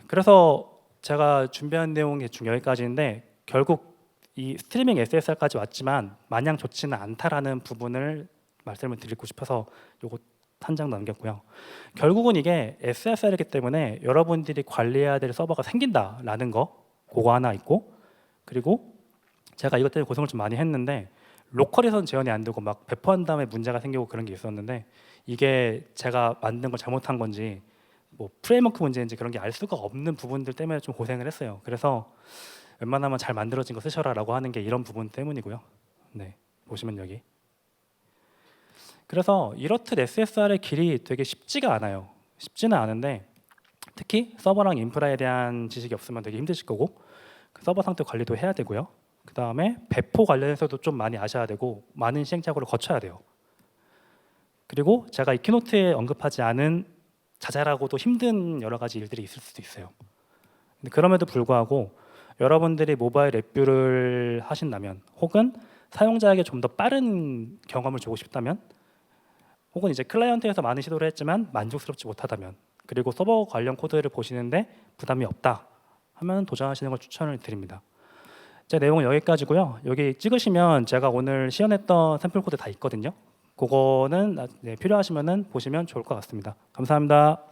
그래서 제가 준비한 내용이 대충 여기까지인데 결국 이 스트리밍 SSR까지 왔지만 마냥 좋지는 않다라는 부분을 말씀을 드리고 싶어서 요거 한 장 남겼고요. 결국은 이게 SSR이기 때문에 여러분들이 관리해야 될 서버가 생긴다라는 거 그거 하나 있고, 그리고 제가 이것 때문에 고생을 좀 많이 했는데 로컬에선 재현이 안 되고 막 배포한 다음에 문제가 생기고 그런 게 있었는데 이게 제가 만든 걸 잘못한 건지 뭐 프레임워크 문제인지 그런 게 알 수가 없는 부분들 때문에 좀 고생을 했어요. 그래서 웬만하면 잘 만들어진 거 쓰셔라라고 하는 게 이런 부분 때문이고요. 네, 보시면 여기. 그래서 이렇듯 SSR의 길이 되게 쉽지가 않아요. 쉽지는 않은데 특히 서버랑 인프라에 대한 지식이 없으면 되게 힘드실 거고, 그 서버 상태 관리도 해야 되고요. 그 다음에 배포 관련해서도 좀 많이 아셔야 되고 많은 시행착오를 거쳐야 돼요. 그리고 제가 이 키노트에 언급하지 않은 자잘하고도 힘든 여러 가지 일들이 있을 수도 있어요. 근데 그럼에도 불구하고 여러분들이 모바일 앱 뷰를 하신다면, 혹은 사용자에게 좀 더 빠른 경험을 주고 싶다면, 혹은 이제 클라이언트에서 많은 시도를 했지만 만족스럽지 못하다면, 그리고 서버 관련 코드를 보시는데 부담이 없다 하면 도전하시는 걸 추천을 드립니다. 제 내용은 여기까지고요. 여기 찍으시면 제가 오늘 시연했던 샘플 코드 다 있거든요. 그거는 필요하시면 보시면 좋을 것 같습니다. 감사합니다.